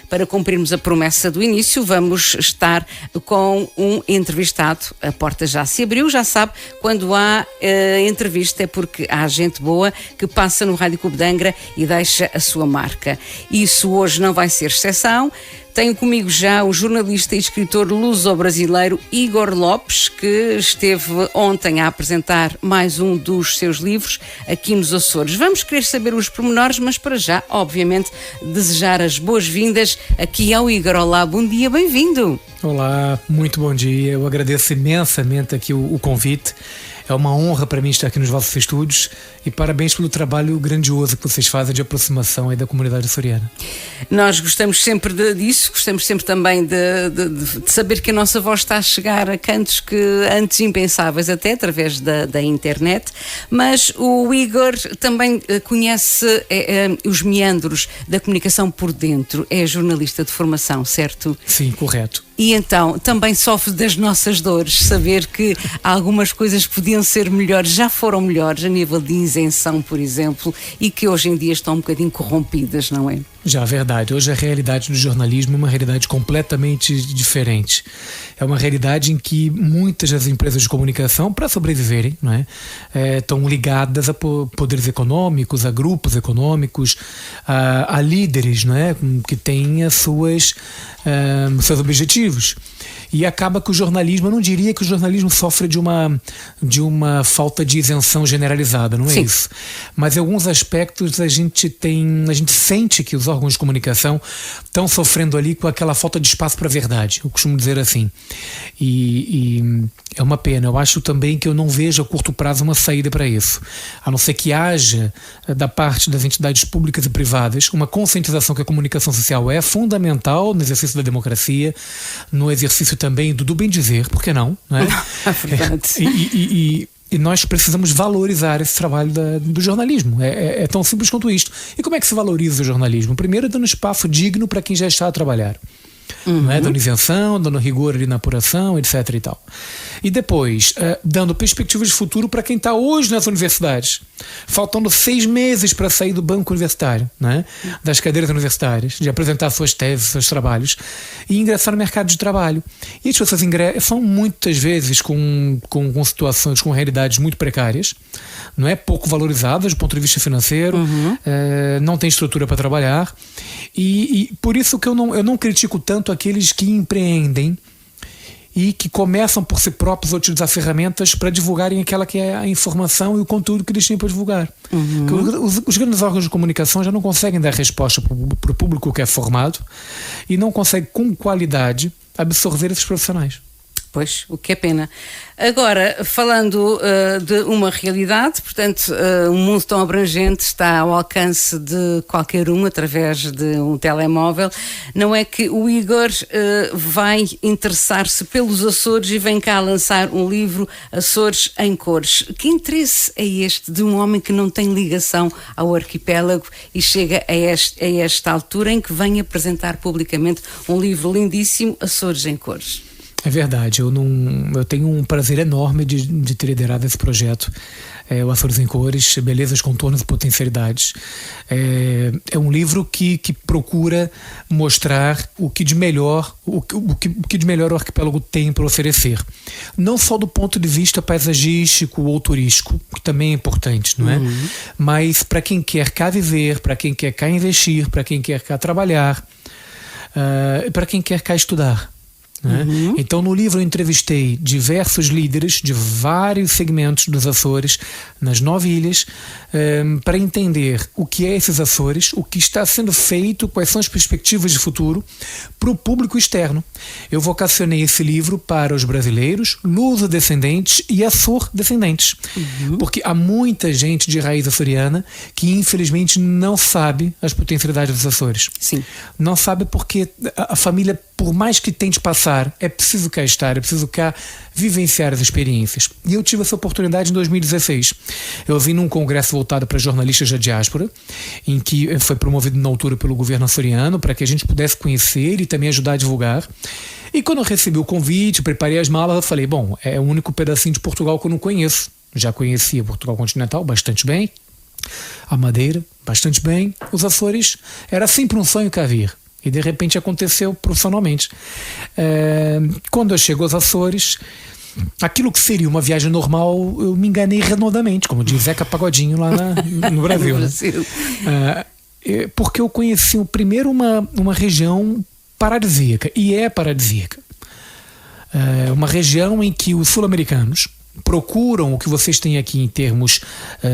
para cumprirmos a promessa do início, vamos estar com um entrevistado. A porta já se abriu, já sabe, quando há entrevista é porque há gente boa que passa no Rádio Clube de Angra e deixa a sua marca. Isso hoje não vai ser exceção. Tenho comigo já o jornalista e escritor luso-brasileiro Igor Lopes, que esteve ontem a apresentar mais um dos seus livros aqui nos Açores. Vamos querer saber os pormenores, mas para já, obviamente, desejar as boas-vindas aqui ao Igor. Olá, bom dia, bem-vindo. Olá, muito bom dia. Eu agradeço imensamente aqui o convite. É uma honra para mim estar aqui nos vossos estúdios e parabéns pelo trabalho grandioso que vocês fazem de aproximação aí da comunidade açoriana. Nós gostamos sempre disso, gostamos sempre também de saber que a nossa voz está a chegar a cantos que antes impensáveis, até através da internet, mas o Igor também conhece os meandros da comunicação por dentro, é jornalista de formação, certo? Sim, correto. E então também sofre das nossas dores, saber que algumas coisas podiam ser melhores, já foram melhores a nível de isenção, por exemplo, e que hoje em dia estão um bocadinho corrompidas, não é? Já, verdade. Hoje a realidade do jornalismo é uma realidade completamente diferente. É uma realidade em que muitas das empresas de comunicação, para sobreviverem, não é, estão ligadas a poderes econômicos, a grupos econômicos, a líderes, não é, que têm seus objetivos. E acaba que o jornalismo, eu não diria que o jornalismo sofre de uma falta de isenção generalizada, não é? Sim. Isso. Mas em alguns aspectos a gente sente que os órgãos de comunicação estão sofrendo ali com aquela falta de espaço para a verdade, eu costumo dizer assim. E é uma pena. Eu acho também que eu não vejo a curto prazo uma saída para isso, a não ser que haja da parte das entidades públicas e privadas uma conscientização que a comunicação social é fundamental no exercício da democracia, no exercício também do bem dizer, por que não? Não é? É verdade. E nós precisamos valorizar esse trabalho do jornalismo. É tão simples quanto isto. E como é que se valoriza o jornalismo? Primeiro, dando espaço digno para quem já está a trabalhar. Não é? Dando isenção, dando rigor ali na apuração, etc. e tal. E depois, dando perspectivas de futuro para quem está hoje nas universidades, faltando 6 meses para sair do banco universitário, né? Das cadeiras universitárias, de apresentar suas teses, seus trabalhos e ingressar no mercado de trabalho. E as pessoas ingressam muitas vezes com situações, com realidades muito precárias, não é? Pouco valorizadas do ponto de vista financeiro, não tem estrutura para trabalhar e por isso que eu não critico tanto aqueles que empreendem e que começam por si próprios a utilizar ferramentas para divulgarem aquela que é a informação e o conteúdo que eles têm para divulgar. Os grandes órgãos de comunicação já não conseguem dar resposta para o público que é formado e não conseguem com qualidade absorver esses profissionais. Pois, o que é pena. Agora, falando de uma realidade, portanto, um mundo tão abrangente está ao alcance de qualquer um através de um telemóvel, não é que o Igor vai interessar-se pelos Açores e vem cá lançar um livro, Açores em Cores. Que interesse é este de um homem que não tem ligação ao arquipélago e chega a esta altura em que vem apresentar publicamente um livro lindíssimo, Açores em Cores? É verdade, eu tenho um prazer enorme de ter liderado esse projeto, o Açores em Cores, Belezas, Contornos e Potencialidades. É um livro que procura mostrar o que de melhor o arquipélago tem para oferecer. Não só do ponto de vista paisagístico ou turístico, que também é importante, não é? Mas para quem quer cá viver, para quem quer cá investir, para quem quer cá trabalhar, para quem quer cá estudar. Então no livro eu entrevistei diversos líderes de vários segmentos dos Açores, nas 9 ilhas, para entender o que é esses Açores, o que está sendo feito, quais são as perspectivas de futuro para o público externo. Eu vocacionei esse livro para os brasileiros, luso-descendentes e açor-descendentes, porque há muita gente de raiz açoriana que infelizmente não sabe as potencialidades dos Açores. Sim. Não sabe porque a família, por mais que tente passar, é preciso cá estar, é preciso cá vivenciar as experiências. E eu tive essa oportunidade em 2016. Eu vim num congresso voltado para jornalistas da diáspora, em que foi promovido na altura pelo governo açoriano, para que a gente pudesse conhecer e também ajudar a divulgar. E quando eu recebi o convite, preparei as malas, eu falei, bom, é o único pedacinho de Portugal que eu não conheço. Já conhecia Portugal continental bastante bem, a Madeira bastante bem, os Açores era sempre um sonho cá vir. E de repente aconteceu profissionalmente. Quando eu chego aos Açores, aquilo que seria uma viagem normal, eu me enganei redondamente, como diz Zeca Pagodinho lá no Brasil. No né? Brasil. Porque eu conheci primeiro uma região paradisíaca, e é paradisíaca. Uma região em que os sul-americanos procuram o que vocês têm aqui em termos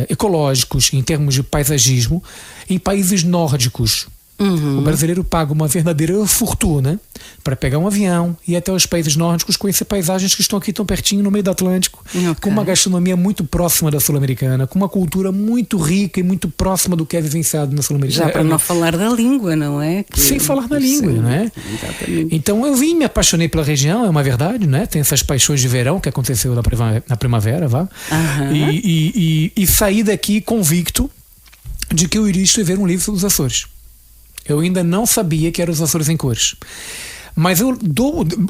ecológicos, em termos de paisagismo, em países nórdicos. O brasileiro paga uma verdadeira fortuna para pegar um avião e ir até os países nórdicos, conhecer paisagens que estão aqui tão pertinho no meio do Atlântico, com uma gastronomia muito próxima da sul-americana, com uma cultura muito rica e muito próxima do que é vivenciado na sul-americana. Já para não falar da língua, não é? Sem falar na língua, não é? Exatamente. Então eu me apaixonei pela região, é uma verdade, né? Tem essas paixões de verão que aconteceu na primavera, e saí daqui convicto de que eu iria escrever um livro sobre os Açores. Eu ainda não sabia que eram os Açores em cores. Mas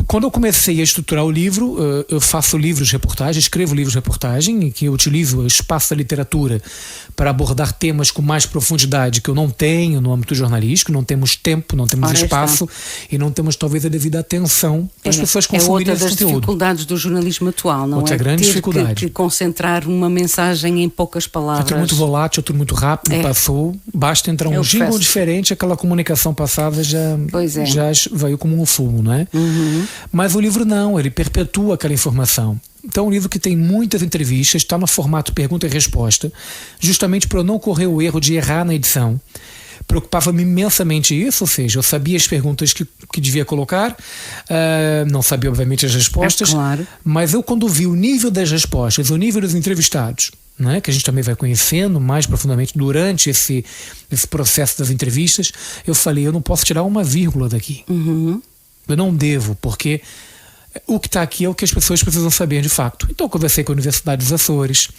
quando eu comecei a estruturar o livro, eu faço livros de reportagem, escrevo livros de reportagem, em que eu utilizo o espaço da literatura para abordar temas com mais profundidade que eu não tenho no âmbito jornalístico. Não temos tempo, não temos espaço e não temos talvez a devida atenção para as pessoas consumirem esse conteúdo. É outra das dificuldades do jornalismo atual, não é? Outra grande dificuldade. Ter que concentrar uma mensagem em poucas palavras. É tudo muito volátil, é tudo muito rápido, passou. Basta entrar um jingle diferente, aquela comunicação passada já veio como um fumo, né? Mas o livro não, ele perpetua aquela informação. Então é um livro que tem muitas entrevistas, está no formato pergunta e resposta, justamente para eu não correr o erro de errar na edição. Preocupava-me imensamente isso, ou seja, eu sabia as perguntas que devia colocar, não sabia obviamente as respostas, claro. Mas eu, quando vi o nível das respostas, o nível dos entrevistados, né, que a gente também vai conhecendo mais profundamente durante esse processo das entrevistas, eu falei, eu não posso tirar uma vírgula daqui. Eu não devo, porque o que está aqui é o que as pessoas precisam saber de fato. Então eu conversei com a Universidade dos Açores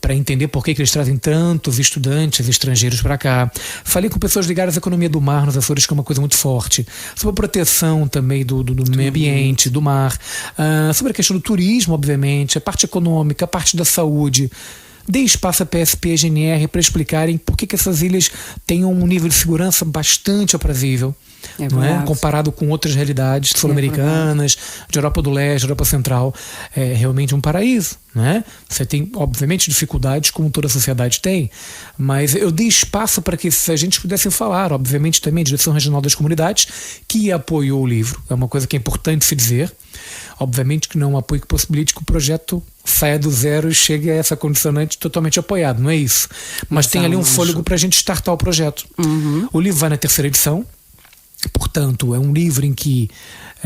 para entender por que eles trazem tantos estudantes estrangeiros para cá. Falei com pessoas ligadas à economia do mar nos Açores, que é uma coisa muito forte. Sobre a proteção também do meio ambiente, do mar. Sobre a questão do turismo, obviamente, a parte econômica, a parte da saúde. Dei espaço à PSP e a GNR para explicarem por que essas ilhas têm um nível de segurança bastante aprazível. Não é? Comparado com outras realidades sul-americanas, de Europa do Leste, Europa Central, é realmente um paraíso, né? Você tem, obviamente, dificuldades como toda a sociedade tem, mas eu dei espaço para que esses agentes pudessem falar, obviamente também a Direção Regional das Comunidades, que apoiou o livro, é uma coisa que é importante se dizer. Obviamente que não é um apoio que possibilite que o projeto saia do zero e chegue a essa condicionante totalmente apoiado, não é isso. Mas tem ali um fôlego para a gente startar o projeto. O livro vai na 3ª edição. Portanto, é um livro em que,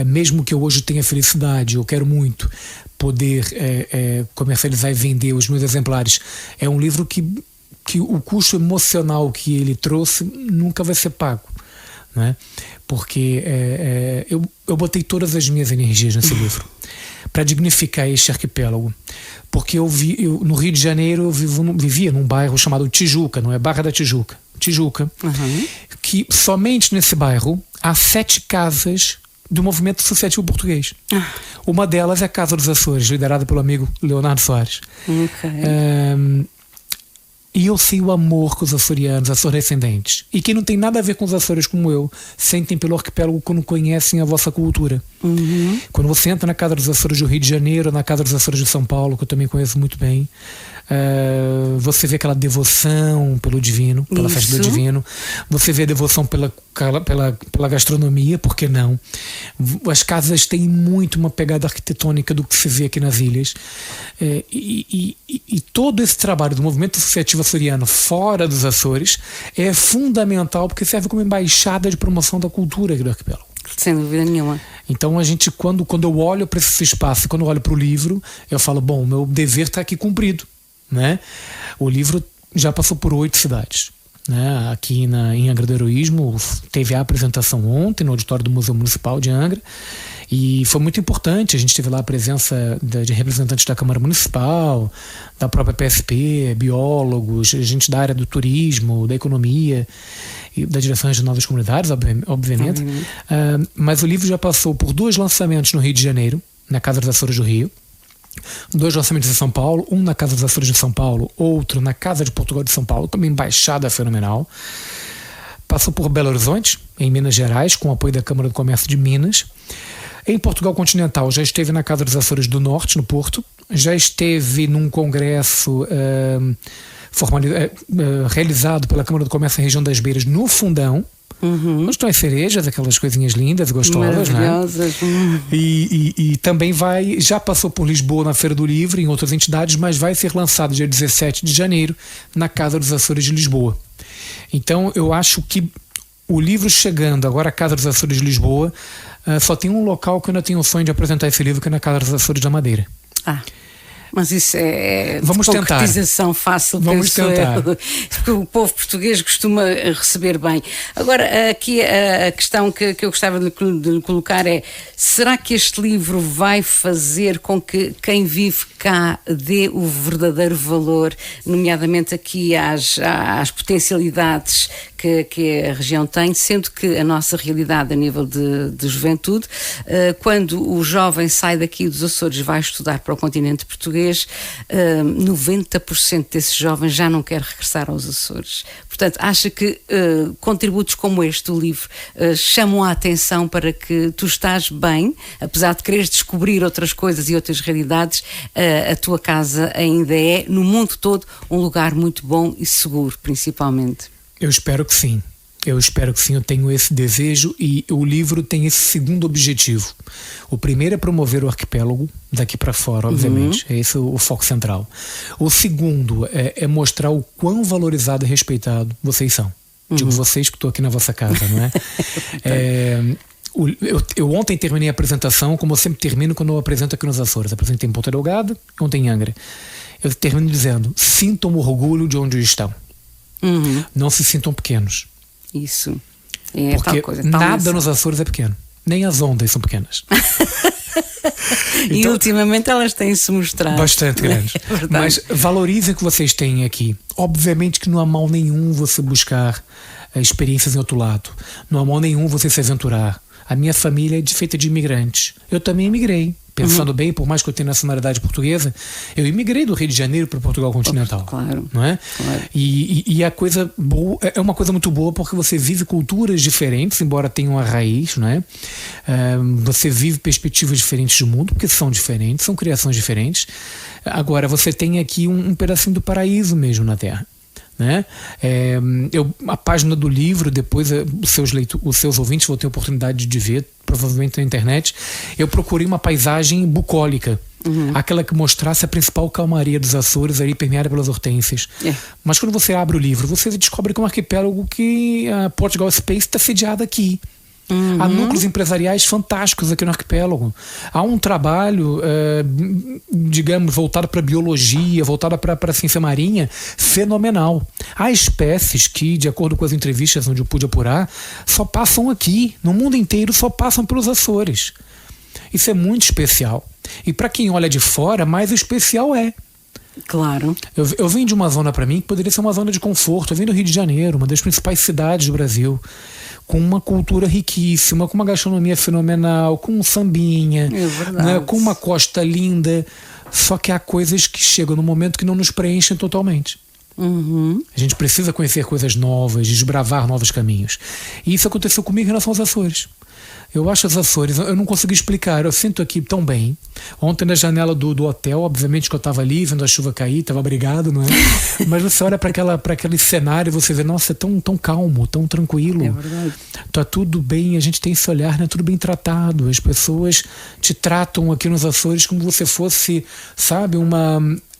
mesmo que eu hoje tenha felicidade, eu quero muito poder comercializar e vender os meus exemplares, é um livro que o custo emocional que ele trouxe nunca vai ser pago, né? Porque eu botei todas as minhas energias nesse livro para dignificar este arquipélago. Porque no Rio de Janeiro eu vivia num bairro chamado Tijuca, não é Barra da Tijuca, que somente nesse bairro há 7 casas do movimento associativo português. Uma delas é a Casa dos Açores, liderada pelo amigo Leonardo Soares. E eu sei o amor que os açorianos, açores-descendentes, e quem não tem nada a ver com os Açores como eu, sentem pelo arquipélago quando conhecem a vossa cultura. Quando você entra na Casa dos Açores do Rio de Janeiro, na Casa dos Açores de São Paulo, que eu também conheço muito bem, você vê aquela devoção pelo divino, pela festa do divino, você vê a devoção pela gastronomia, por que não? As casas têm muito uma pegada arquitetônica do que se vê aqui nas ilhas, e todo esse trabalho do movimento associativo açoriano fora dos Açores é fundamental, porque serve como embaixada de promoção da cultura aqui do arquipélago. Sem dúvida nenhuma. Então a gente, quando eu olho para esse espaço, quando eu olho para o livro, eu falo, bom, o meu dever está aqui cumprido, né? O livro já passou por 8 cidades, né? Aqui em Angra do Heroísmo teve a apresentação ontem no auditório do Museu Municipal de Angra, e foi muito importante. A gente teve lá a presença de representantes da Câmara Municipal, da própria PSP, biólogos, gente da área do turismo, da economia e da Direção Regional das Comunidades, obviamente. Mas o livro já passou por 2 lançamentos no Rio de Janeiro, na Casa dos Açores do Rio, 2 lançamentos em São Paulo, um na Casa dos Açores de São Paulo, outro na Casa de Portugal de São Paulo, também embaixada fenomenal. Passou por Belo Horizonte, em Minas Gerais, com o apoio da Câmara do Comércio de Minas. Em Portugal continental, já esteve na Casa dos Açores do Norte, no Porto. Já esteve num congresso realizado pela Câmara do Comércio da Região das Beiras, no Fundão. Onde estão as cerejas, aquelas coisinhas lindas e gostosas, maravilhosas, né? E também já passou por Lisboa na Feira do Livro, em outras entidades, mas vai ser lançado dia 17 de janeiro na Casa dos Açores de Lisboa. Então eu acho que o livro chegando agora à Casa dos Açores de Lisboa, só tem um local que eu ainda tenho o sonho de apresentar esse livro, que é na Casa dos Açores da Madeira. Mas isso é Vamos concretização fácil, Vamos tentar. Porque o povo português costuma receber bem. Agora, aqui a questão que eu gostava de lhe colocar é: será que este livro vai fazer com que quem vive cá dê o verdadeiro valor, nomeadamente aqui às potencialidades que a região tem, sendo que a nossa realidade a nível de juventude, quando o jovem sai daqui dos Açores e vai estudar para o continente português, 90% desses jovens já não quer regressar aos Açores. Portanto, acha que contributos como este do livro chamam a atenção para que tu estás bem, apesar de quereres descobrir outras coisas e outras realidades, a tua casa ainda é, no mundo todo, um lugar muito bom e seguro, principalmente? Eu espero que sim. Eu tenho esse desejo, e o livro tem esse segundo objetivo. O primeiro é promover o arquipélago daqui para fora, obviamente. É esse o foco central. O segundo é mostrar o quão valorizado e respeitado vocês são. Digo vocês, que estou aqui na vossa casa, não é? Eu ontem terminei a apresentação, como eu sempre termino quando eu apresento aqui nos Açores. Apresentei em Ponta Delgada, ontem em Angra. Eu termino dizendo: sintam orgulho de onde estão. Não se sintam pequenos. Isso. Porque tal coisa, nada nos Açores é pequeno. Nem as ondas são pequenas. E então, ultimamente elas têm-se mostrado bastante grandes. Mas valorizem o que vocês têm aqui. Obviamente que não há mal nenhum você buscar experiências em outro lado. Não há mal nenhum você se aventurar. A minha família é feita de imigrantes. Eu também imigrei. Pensando bem, por mais que eu tenha nacionalidade portuguesa, eu imigrei do Rio de Janeiro para Portugal continental. Claro. Não é? Claro. E a coisa boa, é uma coisa muito boa, porque você vive culturas diferentes, embora tenha uma raiz, não é? Você vive perspectivas diferentes do mundo, porque são diferentes, são criações diferentes. Agora, você tem aqui um pedacinho do paraíso mesmo na Terra. Né? A página do livro, depois os seus ouvintes vão ter a oportunidade de ver, provavelmente na internet. Eu procurei uma paisagem bucólica, aquela que mostrasse a principal calmaria dos Açores, ali permeada pelas hortênsias. Mas quando você abre o livro, você descobre que é um arquipélago que a Portugal Space está sediada aqui. Há núcleos empresariais fantásticos aqui no arquipélago. Há um trabalho, digamos, voltado para a biologia, voltado para a ciência marinha, fenomenal. Há espécies que, de acordo com as entrevistas onde eu pude apurar, só passam aqui. No mundo inteiro só passam pelos Açores. Isso é muito especial. E para quem olha de fora, mais especial é. Claro. Eu vim de uma zona, para mim, que poderia ser uma zona de conforto. Eu vim do Rio de Janeiro, uma das principais cidades do Brasil, com uma cultura riquíssima, com uma gastronomia fenomenal, com um sambinha, né, com uma costa linda. Só que há coisas que chegam no momento que não nos preenchem totalmente. A gente precisa conhecer coisas novas, desbravar novos caminhos. E isso aconteceu comigo em relação aos Açores. Eu acho os Açores, eu não consigo explicar, eu sinto aqui tão bem. Ontem na janela do hotel, obviamente que eu estava ali, vendo a chuva cair, estava abrigado, não é? Mas você olha para aquele cenário e você vê, nossa, é tão calmo, tão tranquilo. É verdade. Tá tudo bem, a gente tem esse olhar, né? Tudo bem tratado. As pessoas te tratam aqui nos Açores como você fosse, sabe,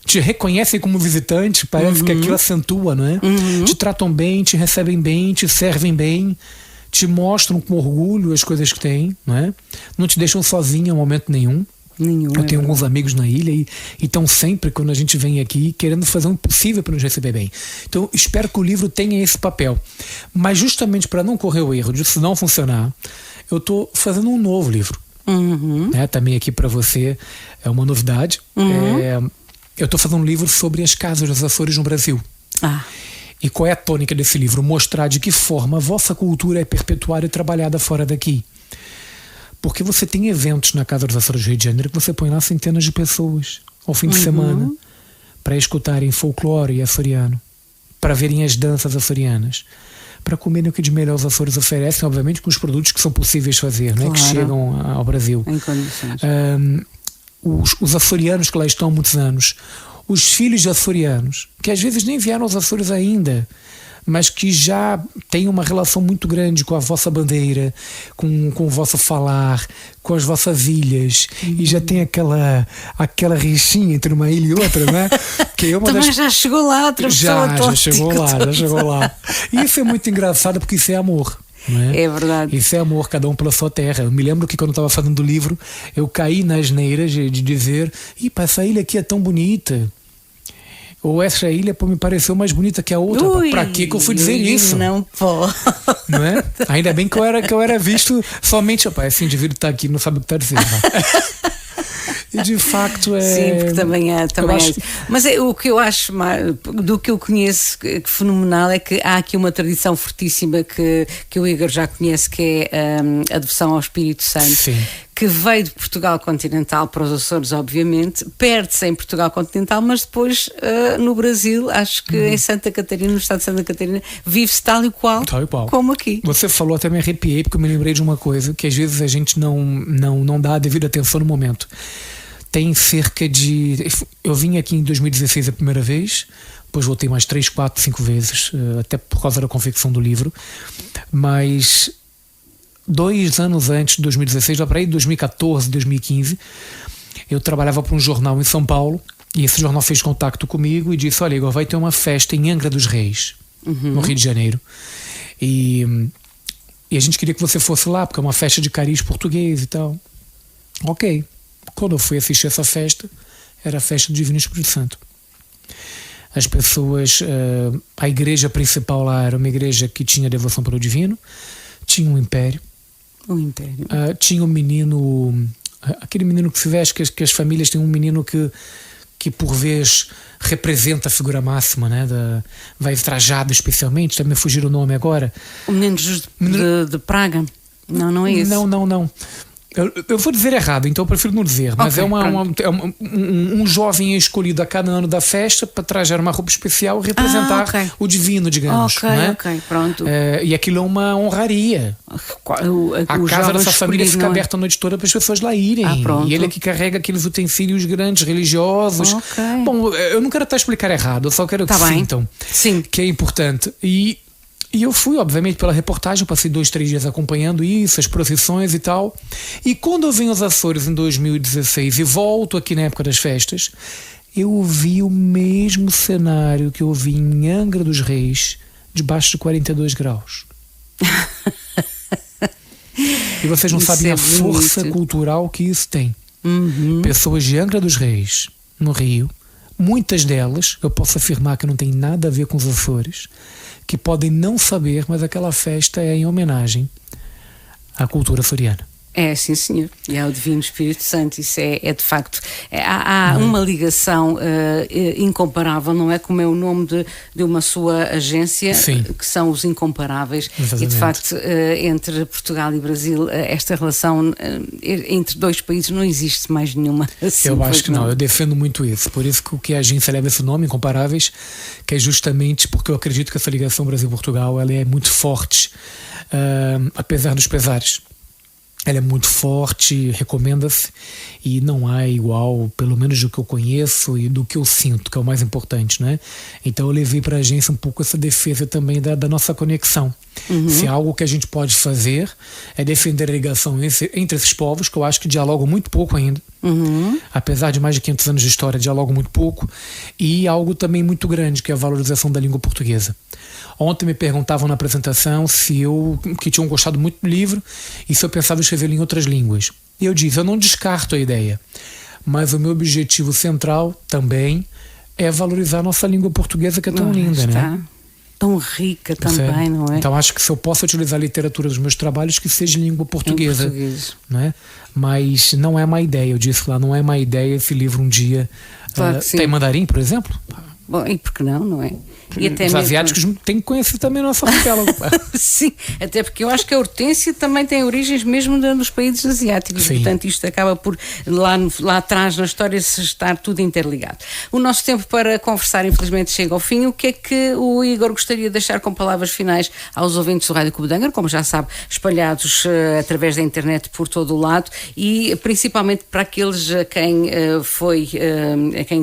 te reconhecem como visitante, parece que aquilo acentua, não é? Te tratam bem, te recebem bem, te servem bem, te mostram com orgulho as coisas que têm, não é? Não te deixam sozinho em momento nenhum. Eu tenho alguns amigos na ilha e estão sempre, quando a gente vem aqui, querendo fazer o impossível para nos receber bem. Então, espero que o livro tenha esse papel. Mas justamente para não correr o erro disso não funcionar, eu estou fazendo um novo livro. Também aqui para você é uma novidade. Eu estou fazendo um livro sobre as casas dos Açores no Brasil. E qual é a tônica desse livro? Mostrar de que forma a vossa cultura é perpetuada e trabalhada fora daqui. Porque você tem eventos na Casa dos Açores do Rio de Janeiro que você põe lá centenas de pessoas ao fim de semana para escutarem folclore açoriano, para verem as danças açorianas, para comerem o que de melhor os Açores oferecem, obviamente com os produtos que são possíveis de fazer, né? Que chegam ao Brasil. Em condições. Os açorianos que lá estão há muitos anos, os filhos de açorianos, que às vezes nem vieram aos Açores ainda, mas que já têm uma relação muito grande com a vossa bandeira, com o vosso falar, com as vossas ilhas, e já tem aquela rixinha entre uma ilha e outra, né? Que é uma Também já chegou lá outra pessoa. Já chegou lá. E isso é muito engraçado porque isso é amor. Não é? É verdade. Isso é amor, cada um pela sua terra. Eu me lembro que quando eu estava fazendo o livro, eu caí nas asneiras de dizer: pá, essa ilha aqui é tão bonita. Ou essa ilha me pareceu mais bonita que a outra. Pra que eu fui dizer isso? Não pode. Não é? Ainda bem que eu era visto somente. Opa, esse indivíduo está aqui, não sabe o que está dizendo. E de facto é. Sim, porque também é. Mas o que eu acho, do que eu conheço, que fenomenal, é que há aqui uma tradição fortíssima que o Igor já conhece, que é a devoção ao Espírito Santo. Sim. Que veio de Portugal continental para os Açores, obviamente, perde-se em Portugal continental, mas depois no Brasil, acho que em Santa Catarina, no estado de Santa Catarina, vive-se tal e qual como aqui. Você falou, até me arrepiei, porque eu me lembrei de uma coisa que às vezes a gente não dá a devida atenção no momento. Tem cerca de... Eu vim aqui em 2016 a primeira vez, depois voltei mais 3, 4, 5 vezes, até por causa da confecção do livro, mas 2 anos antes de 2016, lá para aí 2014, 2015, eu trabalhava para um jornal em São Paulo, e esse jornal fez contato comigo e disse: olha, Igor, vai ter uma festa em Angra dos Reis, no Rio de Janeiro, e a gente queria que você fosse lá, porque é uma festa de cariz português e tal. Ok. Quando eu fui assistir essa festa, era a festa do Divino Espírito Santo. As pessoas, a igreja principal lá era uma igreja que tinha devoção pelo divino, tinha um império. Tinha um menino, aquele menino que se veste, que as famílias têm um menino que por vez representa a figura máxima, né? Vai trajado especialmente, também fugir o nome agora. O menino Jesus de Praga. Não é isso. Não. Eu vou dizer errado, então eu prefiro não dizer, mas é um jovem escolhido a cada ano da festa para trazer uma roupa especial e representar o divino, digamos. Pronto. E aquilo é uma honraria. A casa dessa família fica aberta a noite toda para as pessoas lá irem. E ele é que carrega aqueles utensílios grandes, religiosos. Bom, eu não quero até explicar errado, eu só quero que sintam que é importante. E eu fui, obviamente, pela reportagem, eu passei 2, 3 dias acompanhando isso, as procissões e tal. E quando eu vim aos Açores em 2016 e volto aqui na época das festas, eu vi o mesmo cenário que eu vi em Angra dos Reis, debaixo de 42 graus. E vocês não sabem a força cultural que isso tem. Pessoas de Angra dos Reis, no Rio, muitas delas, eu posso afirmar que não tem nada a ver com os Açores, que podem não saber, mas aquela festa é em homenagem à cultura açoriana. É, sim senhor, e ao Divino Espírito Santo, isso é de facto, há uma ligação incomparável, não é? Como é o nome de uma sua agência, que são os Incomparáveis. Exatamente. E de facto, entre Portugal e Brasil, esta relação entre 2 países não existe mais nenhuma. Assim, eu acho que não, eu defendo muito isso, por isso que a agência leva esse nome, Incomparáveis, que é justamente porque eu acredito que essa ligação Brasil-Portugal ela é muito forte, apesar dos pesares. Ela é muito forte, recomenda-se, e não há igual, pelo menos do que eu conheço e do que eu sinto, que é o mais importante, né? Então eu levei para a agência um pouco essa defesa também da nossa conexão. Se há algo que a gente pode fazer é defender a ligação entre esses povos, que eu acho que dialogam muito pouco ainda. Apesar de mais de 500 anos de história, dialogam muito pouco, e algo também muito grande, que é a valorização da língua portuguesa. Ontem me perguntavam na apresentação que tinham gostado muito do livro e se eu pensava em escrevê-lo em outras línguas. E eu disse, eu não descarto a ideia, mas o meu objetivo central também é valorizar a nossa língua portuguesa, que é tão linda, né? Tão rica também, não é? Então acho que se eu posso utilizar a literatura dos meus trabalhos, que seja em língua portuguesa. Né? Mas não é má ideia, eu disse lá, não é má ideia esse livro um dia. Claro tem mandarim, por exemplo? Bom, e por que não é? E até os mesmo... asiáticos têm que conhecer também a nossa arquipélago. Sim, até porque eu acho que a hortênsia também tem origens mesmo dos países asiáticos. Sim. Portanto, isto acaba por lá atrás na história se estar tudo interligado. O nosso tempo para conversar infelizmente chega ao fim. O que é que o Igor gostaria de deixar com palavras finais aos ouvintes do Rádio Clube de Angra, como já sabe, espalhados através da internet por todo o lado, e principalmente para aqueles a quem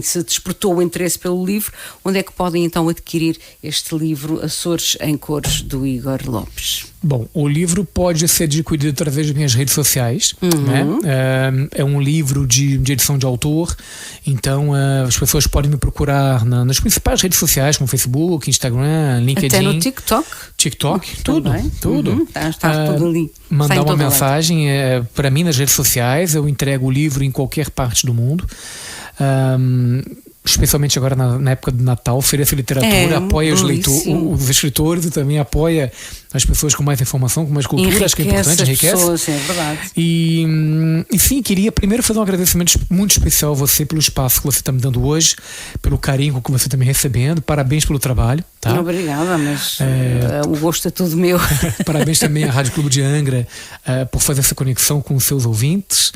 se despertou o interesse pelo livro, onde é que podem então adquirir este livro Açores em Cores, do Igor Lopes? Bom, o livro pode ser adquirido através das minhas redes sociais, né? É um livro de edição de autor, então as pessoas podem me procurar nas principais redes sociais, como Facebook, Instagram, LinkedIn. Até no TikTok? Tudo. Está tudo ali. Mandar uma mensagem para mim nas redes sociais, eu entrego o livro em qualquer parte do mundo. Especialmente agora na época de Natal, oferece literatura, apoia os escritores e também apoia as pessoas com mais informação, com mais cultura, acho que é importante, enriquece. Pessoas, é verdade. E sim, queria primeiro fazer um agradecimento muito especial a você pelo espaço que você está me dando hoje, pelo carinho que você está me recebendo, parabéns pelo trabalho. Tá? Obrigada, mas o gosto é tudo meu. Parabéns também à Rádio Clube de Angra por fazer essa conexão com os seus ouvintes.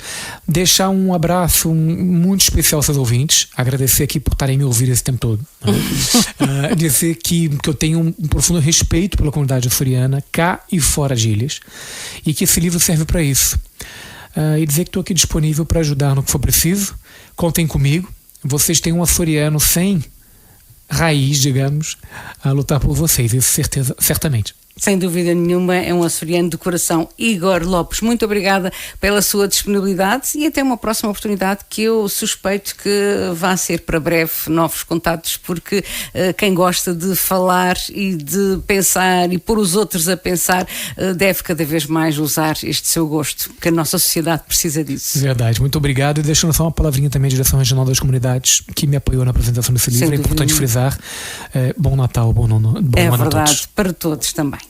Deixar um abraço muito especial aos seus ouvintes, agradecer aqui por estarem me ouvindo esse tempo todo. Né? Dizer que eu tenho um profundo respeito pela comunidade açoriana, cá e fora de ilhas, e que esse livro serve para isso. E dizer que estou aqui disponível para ajudar no que for preciso. Contem comigo. Vocês têm um açoriano sem raiz, digamos, a lutar por vocês, isso certeza, certamente. Sem dúvida nenhuma, é um açoriano de coração. Igor Lopes, muito obrigada pela sua disponibilidade e até uma próxima oportunidade que eu suspeito que vá ser para breve novos contatos, porque quem gosta de falar e de pensar e pôr os outros a pensar deve cada vez mais usar este seu gosto, porque a nossa sociedade precisa disso. Verdade, muito obrigado, e deixando só uma palavrinha também à Direção Regional das Comunidades que me apoiou na apresentação desse livro. É importante frisar, bom Natal, bom ano a todos. É verdade, para todos também.